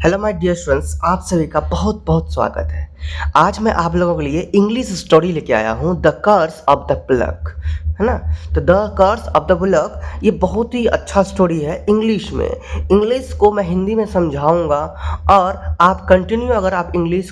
Hello my dear students, आप सभी का बहुत बहुत स्वागत है। आज मैं आप लोगों के लिए इंग्लिश स्टोरी लेके आया हूँ, the curse of the plug, है ना। तो the curse of the plug ये बहुत ही अच्छा स्टोरी है इंग्लिश में। इंग्लिश को मैं हिंदी में समझाऊंगा और आप कंटिन्यू अगर आप इंग्लिश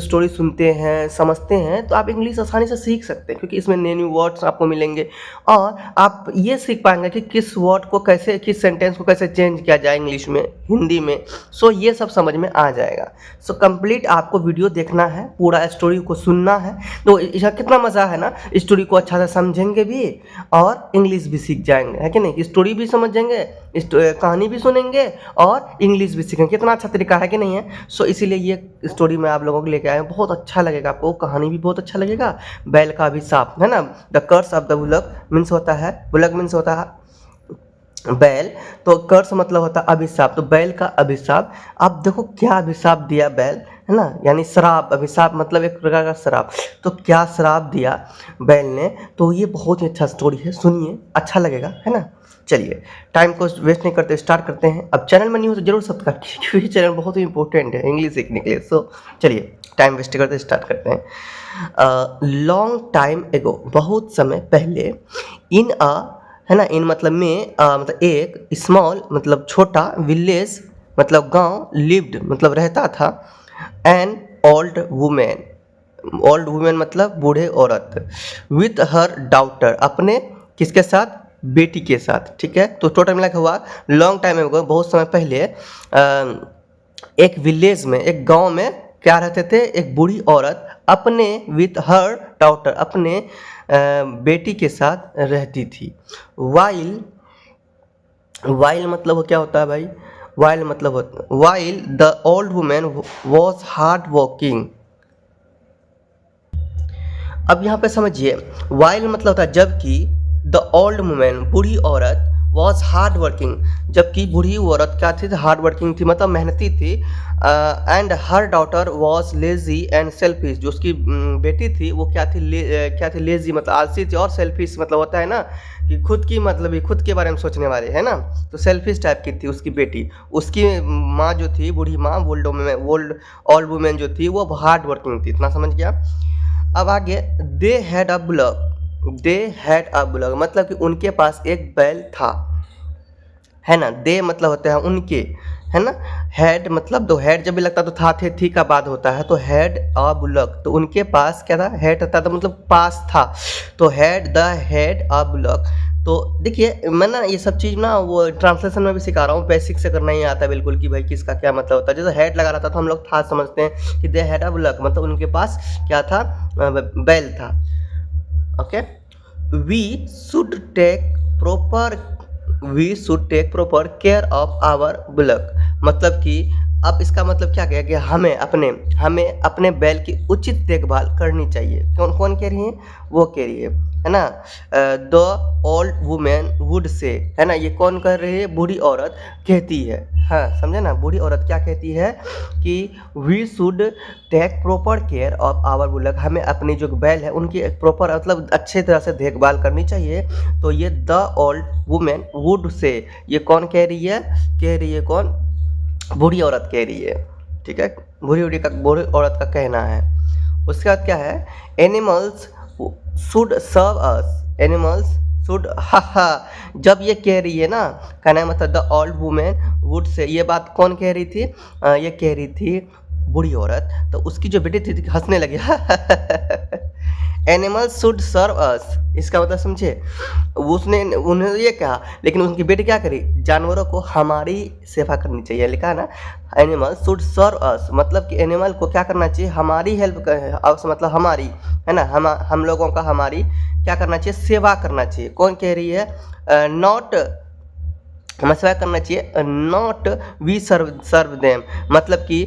स्टोरी सुनते हैं, समझते हैं, तो आप इंग्लिश आसानी से सीख सकते हैं, क्योंकि इसमें न्यू न्यू वर्ड्स आपको मिलेंगे और आप ये सीख पाएंगे कि किस वर्ड को कैसे, किस सेंटेंस को कैसे चेंज किया जाए इंग्लिश में, हिंदी में। सो ये सब समझ में आ जाएगा। सो कंप्लीट आपको वीडियो देखना है, पूरा स्टोरी को सुनना है। तो इसका कितना मज़ा है ना, स्टोरी को अच्छा से समझेंगे भी और इंग्लिश भी सीख जाएंगे, है कि नहीं। स्टोरी भी समझेंगे, कहानी भी सुनेंगे और इंग्लिश भी सीखेंगे। कितना अच्छा तरीका है कि नहीं है। सो इसीलिए ये स्टोरी मैं आप लोगों को लेके आया हूँ, बहुत अच्छा लगेगा आपको, कहानी भी बहुत अच्छा लगेगा। बैल का अभिशाप, है ना। The curse of the bullock means होता है, बुलक मीन्स होता है बैल, तो कर्स मतलब होता है अभिशाप। तो बैल का अभिशाप, आप देखो क्या अभिशाप दिया बैल, है ना, यानी श्राप। अभिशाप मतलब एक प्रकार का श्राप। तो क्या श्राप दिया बैल ने, तो ये बहुत ही अच्छा स्टोरी है, सुनिए, अच्छा लगेगा, है ना। चलिए टाइम को वेस्ट नहीं करते, स्टार्ट करते हैं। अब चैनल में नहीं हो तो जरूर सब्सक्राइब कीजिए, क्योंकि चैनल बहुत ही इंपॉर्टेंट है इंग्लिश सीखने के लिए। सो चलिए टाइम वेस्ट करते स्टार्ट करते हैं। लॉन्ग टाइम एगो, बहुत समय पहले, इन अ, है ना, इन मतलब में, मतलब एक, स्मॉल मतलब छोटा, विलेज मतलब गांव, लिव्ड मतलब रहता था, an old women, old women मतलब बूढ़े औरत, विथ हर डॉटर, अपने किसके साथ, बेटी के साथ, ठीक है। तो टोटल मिला के हुआ लॉन्ग टाइम में, बहुत समय पहले एक विलेज में, एक गांव में क्या रहते थे, एक बूढ़ी औरत अपने, विथ हर डॉटर, अपने बेटी के साथ रहती थी। वाइल, वाइल मतलब क्या होता है भाई, वाइल मतलब while the old women was hard working. अब यहाँ पे समझिए, वाइल मतलब होता है जबकि, द ओल्ड वुमेन बूढ़ी औरत, वॉज हार्ड वर्किंग जबकि बूढ़ी औरत क्या थी, हार्ड वर्किंग थी मतलब मेहनती थी। And her daughter was lazy and selfish, जो उसकी बेटी थी वो क्या थी, क्या थी, लेजी मतलब आलसी थी, और सेल्फिश मतलब होता है ना कि खुद की, मतलब खुद के बारे में सोचने वाले, है ना। तो सेल्फिश टाइप की थी उसकी बेटी। उसकी माँ जो थी, बूढ़ी माँ, ओल्ड वुमेन जो थी वो हार्ड वर्किंग थी। इतना समझ गया। अब आगे, they had a bullock, they had a bullock मतलब कि उनके पास एक बैल था, है ना। दे मतलब होते हैं उनके, है ना। हैड मतलब, तो हैड जब भी लगता तो था, थे, थी का बाद होता है, तो हैड अ बुलक, तो उनके पास क्या था, हैड था, तो मतलब पास था, तो हैड अ बुलक। तो देखिए मैं ना ये सब चीज़ ना वो ट्रांसलेशन में भी सिखा रहा हूँ, बेसिक से करना ही आता है बिल्कुल, कि भाई किसका क्या मतलब होता है। जैसे हैड लगा रहा था तो हम लोग था समझते हैं कि दे हैड अ बुलक मतलब उनके पास क्या था, बैल था। Okay, we should take proper, we should take proper care of our bullock, मतलब कि अब इसका मतलब क्या कहें कि हमें अपने बैल की उचित देखभाल करनी चाहिए। कौन कौन कह रही है, वो कह रही है ना। The old women would say, है ना, ये कौन कह रही है, बूढ़ी औरत कहती है। हाँ समझे ना, बूढ़ी औरत क्या कहती है कि we should take proper care of our bullock, हमें अपनी जो बैल है उनकी प्रॉपर मतलब अच्छे तरह से देखभाल करनी चाहिए। तो ये the old women would say, ये कौन कह रही है, कौन, बूढ़ी औरत कह रही है, ठीक है। बूढ़ी औरत का कहना है। उसके बाद क्या है, animals should serve us, animals should, हा हा, जब ये कह रही है ना, कहना है मतलब the old women would say, ये बात कौन कह रही थी, ये कह रही थी बूढ़ी औरत। तो उसकी जो बेटी थी हंसने लगी एनिमल्स शुड सर्व अस, इसका मतलब समझे, उसने उन्हें ये कहा, लेकिन उनकी बेटी क्या करी, जानवरों को हमारी सेवा करनी चाहिए, लिखा है ना। एनिमल्स शुड सर्व अस मतलब कि एनिमल को क्या करना चाहिए, हमारी हेल्प कर, मतलब हमारी, है ना, हम लोगों का हमारी क्या करना चाहिए, सेवा करना चाहिए। कौन कह रही है, नॉट, हमें सेवा करना चाहिए, नॉट वी सर्व देम मतलब कि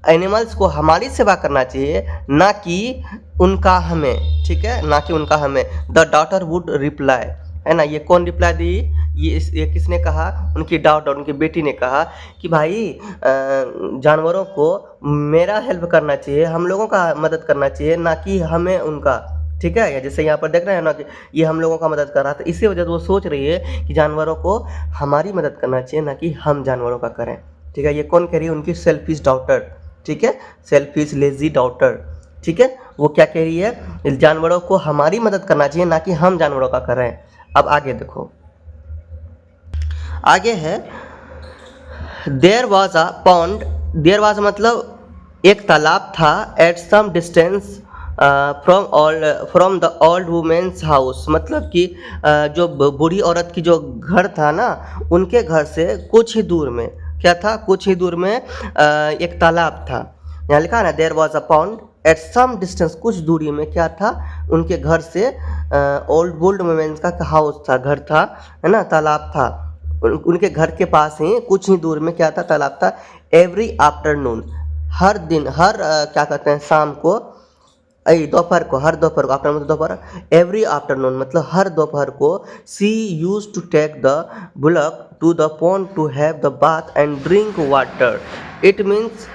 एनिमल्स को हमारी सेवा करना चाहिए, ना कि उनका हमें, ठीक है, ना कि उनका हमें। द डॉटर वुड रिप्लाई, है ना, ये कौन रिप्लाई दी, ये किसने कहा, उनकी डॉटर, उनकी बेटी ने कहा कि भाई जानवरों को मेरा हेल्प करना चाहिए, हम लोगों का मदद करना चाहिए, ना कि हमें उनका, ठीक है। या जैसे यहाँ पर देख रहे हैं ना कि ये हम लोगों का मदद कर रहा था, इसी वजह से वो सोच रही है कि जानवरों को हमारी मदद करना चाहिए, ना कि हम जानवरों का करें। ठीक है, ये कौन कह रही है? उनकी सेल्फिश डॉटर, ठीक है, सेल्फिश लेजी डॉटर, ठीक है, वो क्या कह रही है? जानवरों को हमारी मदद करना चाहिए, ना कि हम जानवरों का कर रहे हैं। अब आगे देखो, आगे है there was a pond, there was मतलब एक तालाब था, at some distance from the old women's house, मतलब कि जो बूढ़ी औरत की जो घर था ना, उनके घर से कुछ ही दूर में क्या था? कुछ ही दूर में एक तालाब था। यहाँ लिखा है ना, there was a pond at some distance, कुछ दूरी में क्या था? उनके घर से ओल्ड वुमेन्स का हाउस था, घर था, है ना, तालाब था। उनके घर के पास ही कुछ ही दूर में क्या था? तालाब था। एवरी आफ्टरनून, हर दिन, हर क्या कहते हैं, शाम को, दोपहर को, हर दोपहर को, आफ्टरनून मतलब दोपहर, एवरी आफ्टरनून मतलब हर दोपहर को, she used to take the bullock to the pond to have the bath and drink water. It means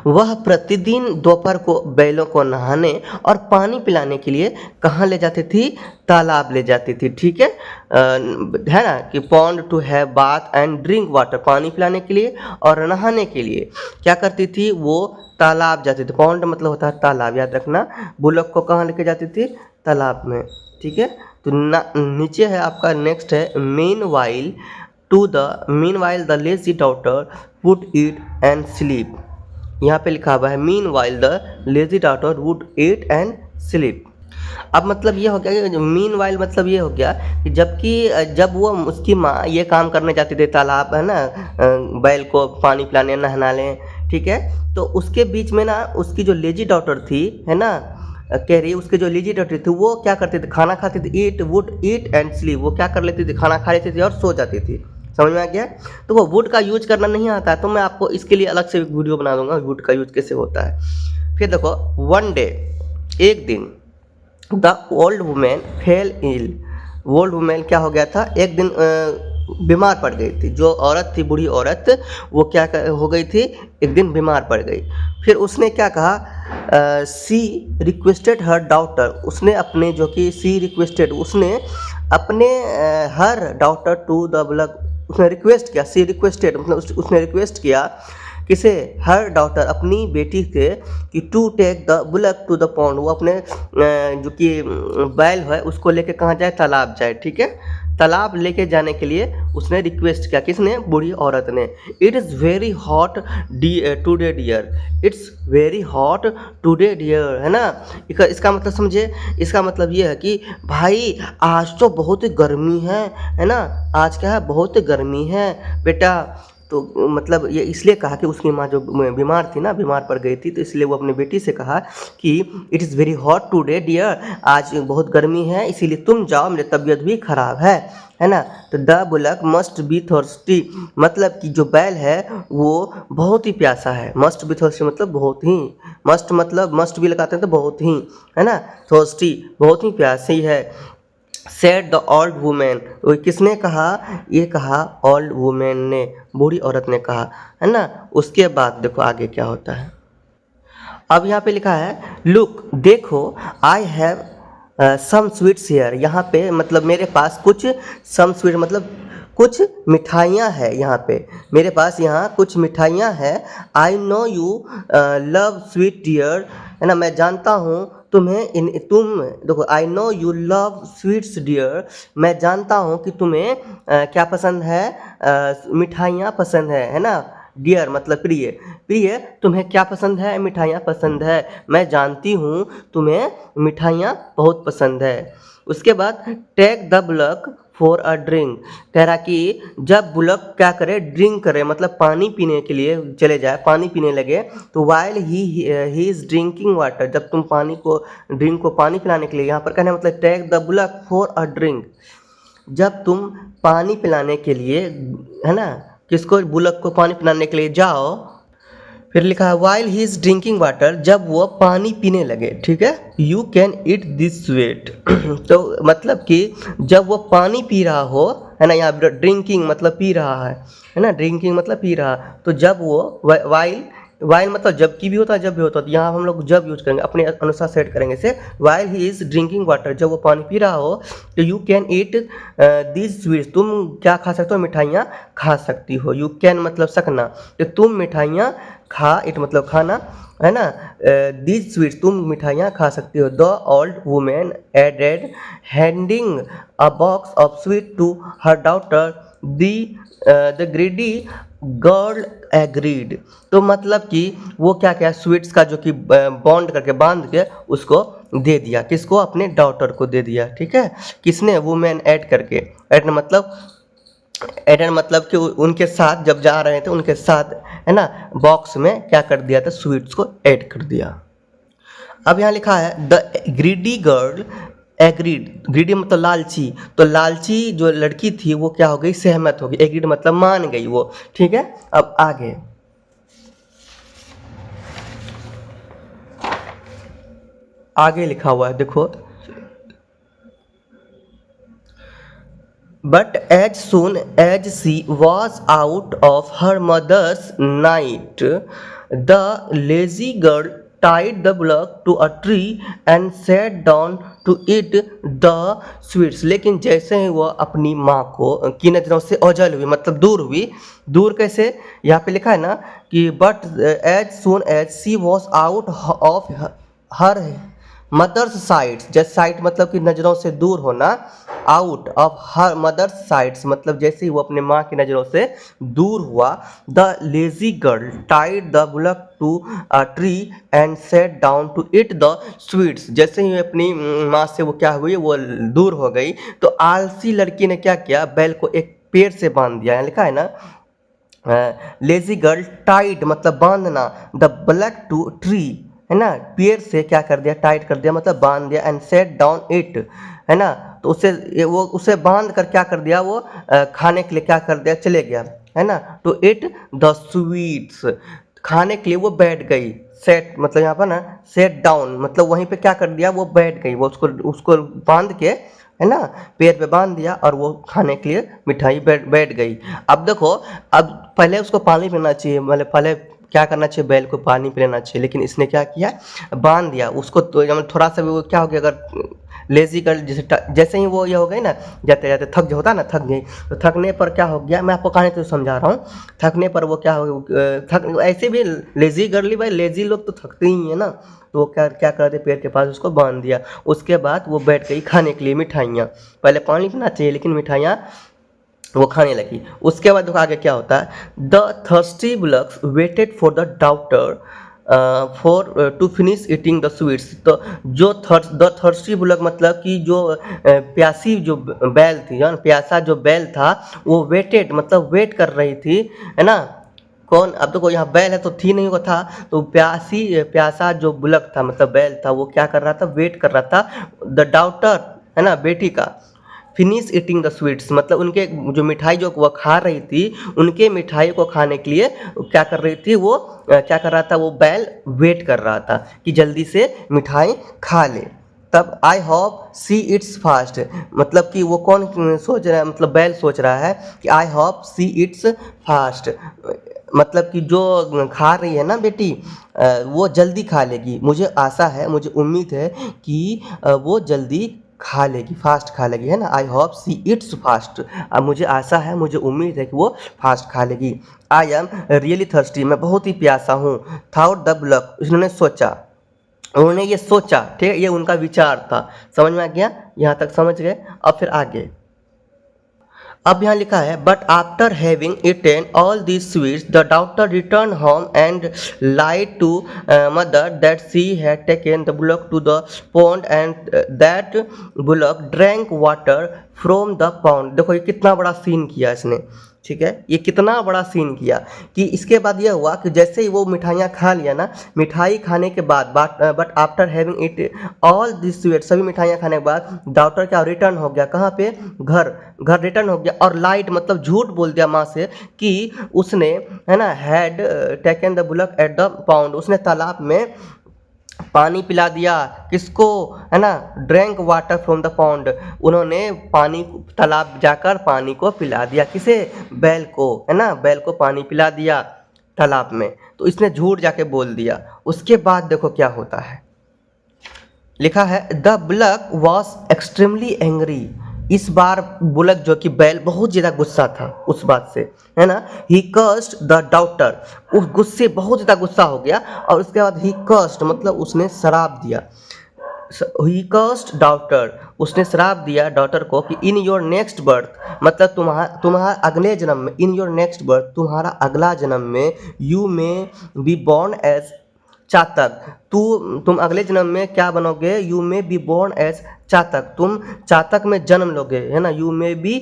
वह प्रतिदिन दोपहर को बैलों को नहाने और पानी पिलाने के लिए कहाँ ले जाती थी? तालाब ले जाती थी, ठीक है ना, कि pond to have bath and drink water, पानी पिलाने के लिए और नहाने के लिए क्या करती थी? वो तालाब जाती थी। पॉन्ड मतलब होता है तालाब, याद रखना। बुलक को कहाँ लेके जाती थी? तालाब में, ठीक है। तो नीचे है आपका, नेक्स्ट है mean while the lazy daughter would eat and sleep. यहाँ पे लिखा हुआ है mean while the lazy daughter would eat and sleep. अब मतलब ये हो गया कि मीन वाइल मतलब ये हो गया कि जब वो उसकी माँ ये काम करने जाती थी, तालाब है ना, बैल को पानी पिलाने, नहलाने, ठीक है, तो उसके बीच में ना उसकी जो लेजी डॉटर थी, है ना, कह रही है उसके जो लेजी डॉटर थी वो क्या करती थी? खाना खाती थी, वुड ईट एंड स्लीप, वो क्या कर लेती थी? खाना खा लेती थी और सो जाती थी। समझ में आ गया? तो वो वुड का यूज करना नहीं आता है, तो मैं आपको इसके लिए अलग से एक वीडियो बना दूंगा, वुड का यूज कैसे होता है। फिर देखो, वन डे, एक दिन, the old women fell ill, old women क्या हो गया था? एक दिन बीमार पड़ गई थी। जो औरत थी, बूढ़ी औरत, वो क्या हो गई थी? एक दिन बीमार पड़ गई। फिर उसने क्या कहा? सी रिक्वेस्टेड हर डॉटर, उसने अपने जो कि सी रिक्वेस्टेड, उसने अपने हर डॉटर टू द बुलक, उसने रिक्वेस्ट किया, सी रिक्वेस्टेड मतलब उसने रिक्वेस्ट किया किसे? हर डॉटर, अपनी बेटी से, कि to take the bullock to the pond, वो अपने जो कि बैल है उसको लेके कहाँ जाए? तालाब जाए, ठीक है। तालाब लेके जाने के लिए उसने रिक्वेस्ट किया, किसने? बूढ़ी औरत ने। It is very hot today dear, it's very hot today dear, है ना। इसका मतलब समझे? इसका मतलब ये है कि भाई आज तो बहुत गर्मी है ना, आज क्या है? बहुत गर्मी है बेटा। तो मतलब ये इसलिए कहा कि उसकी माँ जो बीमार थी ना, बीमार पड़ गई थी, तो इसलिए वो अपनी बेटी से कहा कि it is very hot today dear, आज बहुत गर्मी है, इसीलिए तुम जाओ, मेरी तबीयत भी खराब है ना। तो the bullock must be thirsty, मतलब कि जो बैल है वो बहुत ही प्यासा है। मस्ट बी थर्स्टी मतलब बहुत ही, मस्ट मतलब मस्ट भी लगाते हैं तो बहुत ही, है ना, थर्स्टी बहुत ही प्यासी है। सेड द ओल्ड वुमेन, किसने कहा? ये कहा ओल्ड वुमेन ने, बूढ़ी औरत ने कहा, है ना। उसके बाद देखो आगे क्या होता है। अब यहाँ पे लिखा है लुक, देखो, I have some sweets here, यहाँ पे मतलब मेरे पास कुछ, सम स्वीट मतलब कुछ मिठाइयाँ हैं यहाँ पे, मेरे पास यहाँ कुछ मिठाइयाँ हैं। I know you love sweet dear, है ना, मैं जानता हूँ तुम देखो, I know you love sweets dear, मैं जानता हूँ कि तुम्हें क्या पसंद है? मिठाइयाँ पसंद है ना। डियर मतलब प्रिय, प्रिय तुम्हें क्या पसंद है? मिठाइयाँ पसंद है, मैं जानती हूँ तुम्हें मिठाइयाँ बहुत पसंद है। उसके बाद take the bullock for a drink, कह रहा कि जब बुलक क्या करे? ड्रिंक करे, मतलब पानी पीने के लिए चले जाए, पानी पीने लगे, तो while he is drinking water, जब तुम ड्रिंक को पानी पिलाने के लिए, यहाँ पर कहने मतलब take the bullock for a drink, जब तुम पानी पिलाने के लिए, है ना, किसको? बुलक को पानी पिलाने के लिए जाओ। फिर लिखा है while he is drinking water, जब वो पानी पीने लगे, ठीक है। You can eat this sweet तो मतलब कि जब वो पानी पी रहा हो, है ना, यहाँ ड्रिंकिंग मतलब पी रहा है ना, ड्रिंकिंग मतलब पी रहा, तो जब वो वाइल वाइल मतलब जबकि भी होता है, जब भी होता है, तो यहाँ हम लोग जब यूज करेंगे, अपने अनुसार सेट करेंगे इसे। While he is drinking water, जब वो पानी पी रहा हो, तो you can eat this sweets, तुम क्या खा सकते हो, मिठाइयाँ खा सकती हो। यू कैन मतलब सकना, तो तुम मिठाइयाँ खा, इट मतलब खाना, है ना। दिस स्वीट्स, तुम मिठाइयाँ खा सकती हो। The old women added, handing a box of sweet to her daughter, the greedy girl agreed. तो मतलब कि वो क्या क्या स्वीट्स का जो कि बॉन्ड करके बांध के उसको दे दिया, किसको, अपने डॉटर को दे दिया, ठीक है। किसने, वुमेन ऐड करके, ऐड मतलब कि उनके साथ जब जा रहे थे उनके साथ, है ना, बॉक्स में क्या कर दिया था, स्वीट्स को ऐड कर दिया। अब यहाँ लिखा है the greedy girl agreed, greedy मतलब लालची, तो लालची जो लड़की थी वो क्या हो गई, सहमत हो गई, एग्रीड मतलब मान गई वो, ठीक है। अब आगे आगे लिखा हुआ है देखो, but as soon as she was out of her mother's night, the lazy girl tied the block to a tree and sat down to eat the sweets। लेकिन जैसे ही वह अपनी माँ को की नज़रों से ओझल हुई, मतलब दूर हुई, दूर कैसे, यहाँ पे लिखा है ना कि but as soon as she was out of her mother's sides, जैसे साइड मतलब कि नज़रों से दूर होना, out of her mother's sides मतलब जैसे ही वो अपने माँ की नज़रों से दूर हुआ, the lazy girl tied the bullock to a tree and sat down to eat the sweets. जैसे ही अपनी माँ से वो क्या हुई, वो दूर हो गई, तो आलसी लड़की ने क्या किया, बैल को एक पेड़ से बांध दिया। यहाँ लिखा है ना, लेजी गर्ल टाइड मतलब बांधना, द ब्लैक टू ट्री, है ना, पेड़ से क्या कर दिया, टाइट कर दिया मतलब बांध दिया, एंड सेट डाउन इट, है ना, तो उसे बांध कर क्या कर दिया, वो खाने के लिए क्या कर दिया, चले गया, है ना, टू इट द स्वीट्स, खाने के लिए वो बैठ गई। सेट मतलब यहाँ पर ना, सेट डाउन मतलब वहीं पे क्या कर दिया, वो बैठ गई, वो उसको उसको बांध के, है ना, पेड़ पे बांध दिया और वो खाने के लिए मिठाई बैठ गई। अब देखो, अब पहले उसको पानी पीना चाहिए, मतलब पहले क्या करना चाहिए, बैल को पानी पिलाना चाहिए, लेकिन इसने क्या किया, बांध दिया उसको, तो मतलब थोड़ा सा भी वो क्या हो गया, अगर लेजी कर जैसे ही वो ये हो गई ना, जाते जाते थक जो होता है ना, थक गई, तो थकने पर क्या हो गया, मैं आपको कहानी तो समझा रहा हूँ, थकने पर वो क्या हो गया, थक ऐसे भी लेजी गर्ली, भाई लेजी लोग तो थकते ही है ना, तो वो क्या क्या करते, पेड़ के पास उसको बांध दिया, उसके बाद वो बैठ गई खाने के लिए मिठाइयाँ, पहले पानी पीना चाहिए लेकिन मिठाइयाँ वो खाने लगी। उसके बाद देखो आगे क्या होता है, the thirsty bullocks waited for the daughter for to finish eating the sweets. तो जो द थर्स्टी बुलक मतलब कि जो प्यासी जो बैल थी, प्यासा जो बैल था, वो वेटेड मतलब वेट कर रही थी, है ना, कौन, अब तो कोई यहाँ बैल है तो थी नहीं, वो था, तो प्यासा जो बुलक था मतलब बैल था, वो क्या कर रहा था, वेट कर रहा था द डॉटर, है ना, बेटी का, फिनिश ईटिंग द स्वीट्स मतलब उनके जो मिठाई जो वह खा रही थी, उनके मिठाई को खाने के लिए क्या कर रही थी, वो क्या कर रहा था, वो बैल वेट कर रहा था कि जल्दी से मिठाई खा ले। तब I hope see it's fast मतलब कि वो कौन सोच रहा है, मतलब बैल सोच रहा है कि I hope see it's fast मतलब कि जो खा रही है ना बेटी, वो जल्दी खा लेगी, मुझे आशा है, मुझे उम्मीद है कि वो जल्दी खा लेगी, फास्ट खा लेगी, है ना, I hope see it's fast, अब मुझे आशा है, मुझे उम्मीद है कि वो फास्ट खा लेगी। आई एम रियली थर्स्टी, मैं बहुत ही प्यासा हूँ। थाउट द ब्लक, उन्होंने सोचा, उन्होंने ये सोचा, ठीक है, ये उनका विचार था, समझ में आ गया, यहाँ तक समझ गए। अब फिर आगे, अब यहाँ लिखा है but after having eaten all these sweets the daughter return home and lied to mother that she had taken the bullock to the pond and that bullock drank water from the pond. देखो ये कितना बड़ा scene किया इसने, ठीक है, ये कितना बड़ा सीन किया कि इसके बाद यह हुआ कि जैसे ही वो मिठाइयाँ खा लिया ना, मिठाई खाने के बाद but after having it all this sweet, सभी मिठाइयाँ खाने के बाद डॉक्टर क्या रिटर्न हो गया, कहाँ पे, घर घर रिटर्न हो गया, और लाइट मतलब झूठ बोल दिया माँ से कि उसने, है ना, had taken the bullock at the pound, उसने तालाब में पानी पिला दिया, किसको, है ना, drank water from the pond, उन्होंने पानी तालाब जाकर पानी को पिला दिया, किसे, बैल को, है ना, बैल को पानी पिला दिया। तालाब में। तो इसने झूठ जाके बोल दिया। उसके बाद देखो क्या होता है, लिखा है the bullock was extremely angry. इस बार बुलक जो कि बैल बहुत ज़्यादा गुस्सा था उस बात से, है ना। ही कर्स्ड द डाउटर, उस गुस्से बहुत ज़्यादा गुस्सा हो गया। और उसके बाद ही कर्स्ड मतलब उसने शराब दिया। ही कर्स्ड डाउटर, उसने श्राप दिया डॉटर को कि इन योर नेक्स्ट बर्थ मतलब तुम्हारा अगले जन्म में, इन योर नेक्स्ट बर्थ तुम्हारा अगला जन्म में, यू में बी बॉर्न एज चातक, तुम अगले जन्म में क्या बनोगे, यू में बी बॉर्न एज चातक, तुम चातक में जन्म लोगे, है ना। यू में बी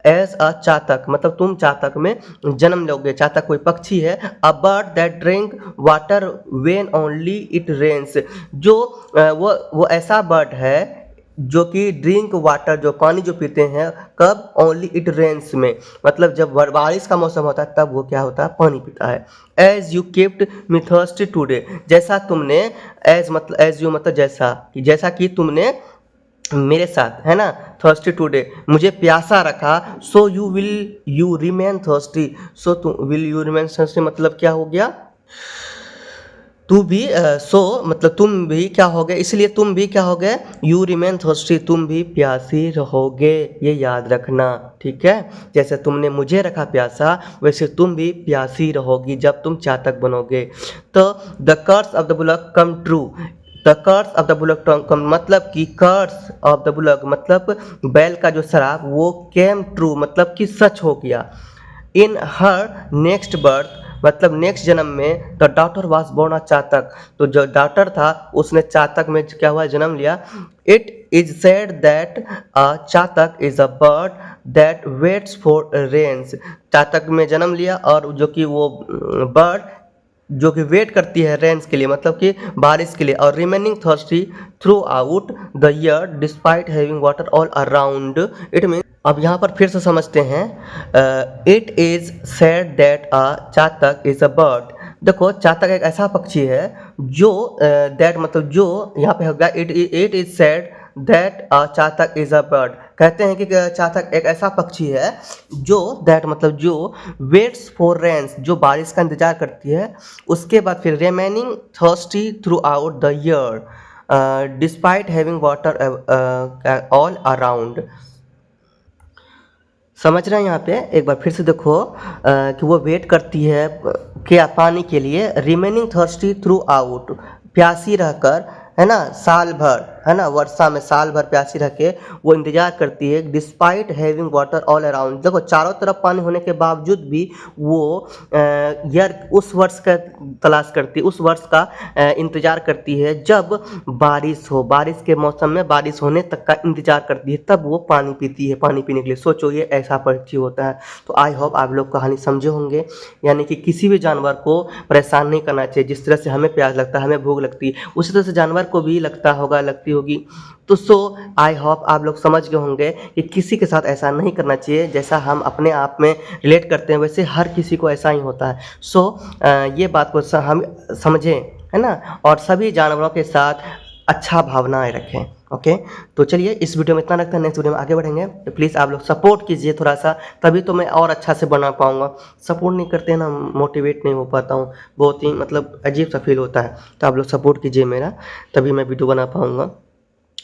एज अ चातक मतलब तुम चातक में जन्म लोगे। चातक कोई पक्षी है। A bird that drink water when only it rains, जो वो ऐसा बर्ड है जो कि ड्रिंक वाटर जो पानी जो पीते हैं कब, ओनली इट रेन्स में मतलब जब बारिश का मौसम होता है तब वो क्या होता है, पानी पीता है। As you kept me thirsty today, जैसा तुमने, एज मतलब एज यू मतलब जैसा कि तुमने मेरे साथ, है ना, थर्स्टी टुडे मुझे प्यासा रखा। सो यू रिमेन थर्स्टी, सो तुम विल यू रिमेन थर्स्टी मतलब क्या हो गया, तू भी सो मतलब तुम भी क्या हो गए, इसलिए तुम भी क्या हो गए, यू रिमेन थर्स्टी तुम भी प्यासी रहोगे। ये याद रखना, ठीक है। जैसे तुमने मुझे रखा प्यासा वैसे तुम भी प्यासी रहोगी जब तुम चातक बनोगे। तो the curse of the bullock come true, the curse of the bullock come मतलब कि कर्स ऑफ द बुलक मतलब बैल का जो शराब वो केम ट्रू मतलब कि सच हो गया। इन हर नेक्स्ट बर्थ मतलब नेक्स्ट जन्म में द डॉटर वॉज बोर्न अ चातक, तो जो डॉटर था उसने चातक में क्या हुआ, जन्म लिया। It is said that a chatak is a bird that waits for rains, चातक में जन्म लिया और जो कि वो बर्ड जो कि वेट करती है रेन्स के लिए मतलब कि बारिश के लिए। और remaining thirsty throughout the year despite having water all around, it mean अब यहाँ पर फिर से समझते हैं। It is said that a chatak is a bird, देखो चातक एक ऐसा पक्षी है जो दैट मतलब जो यहाँ पे होगा, it is said that a chatak is a bird, कहते हैं कि चातक एक ऐसा पक्षी है जो दैट मतलब जो वेट्स फॉर रेन्स जो बारिश का इंतजार करती है। उसके बाद फिर remaining thirsty throughout the year despite having water all around. समझ रहे हैं यहाँ पे, एक बार फिर से देखो कि वो वेट करती है क्या, पानी के लिए। रिमेनिंग थर्स्टी थ्रू आउट प्यासी रहकर, है ना, साल भर, है ना, वर्षा में साल भर प्यासी रह के वो इंतजार करती है। Despite having water all around, देखो चारों तरफ पानी होने के बावजूद भी वो ईयर उस वर्ष का तलाश करती, उस वर्ष का इंतजार करती है जब बारिश हो, बारिश के मौसम में बारिश होने तक का इंतजार करती है, तब वो पानी पीती है, पानी पीने के लिए। सोचो ये ऐसा पक्षी होता है। तो आई होप आप लोग कहानी समझे होंगे, यानी कि किसी भी जानवर को परेशान नहीं करना चाहिए। जिस तरह से हमें प्यास लगता है, हमें भूख लगती है, उसी तरह से जानवर को भी लगता होगा, लगती होगी। तो आई होप आप लोग समझ गए होंगे कि किसी के साथ ऐसा नहीं करना चाहिए। जैसा हम अपने आप में रिलेट करते हैं वैसे हर किसी को ऐसा ही होता है। ये बात को हम समझें, है ना, और सभी जानवरों के साथ अच्छा भावनाएं रखें। ओके, तो चलिए इस वीडियो में इतना रखते हैं, नेक्स्ट वीडियो में आगे बढ़ेंगे। तो प्लीज़ आप लोग सपोर्ट कीजिए थोड़ा सा, तभी तो मैं और अच्छा से बना पाऊँगा। सपोर्ट नहीं करते हैं ना, मोटिवेट नहीं हो पाता हूँ, बहुत ही मतलब अजीब सा फील होता है। तो आप लोग सपोर्ट कीजिए मेरा, तभी मैं वीडियो बना पाऊँगा।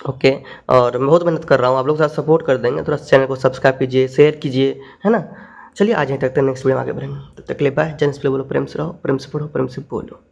ओके, और मैं बहुत मेहनत कर रहा हूँ, आप लोग थोड़ा सपोर्ट कर देंगे, थोड़ा चैनल को सब्सक्राइब कीजिए, शेयर कीजिए, है ना। चलिए आज यहीं तक, नेक्स्ट वीडियो में आगे बढ़ेंगे। तब तक के लिए बाय। जन से बोलो, प्रेम से रहो, प्रेम से पढ़ो, प्रेम से बोलो।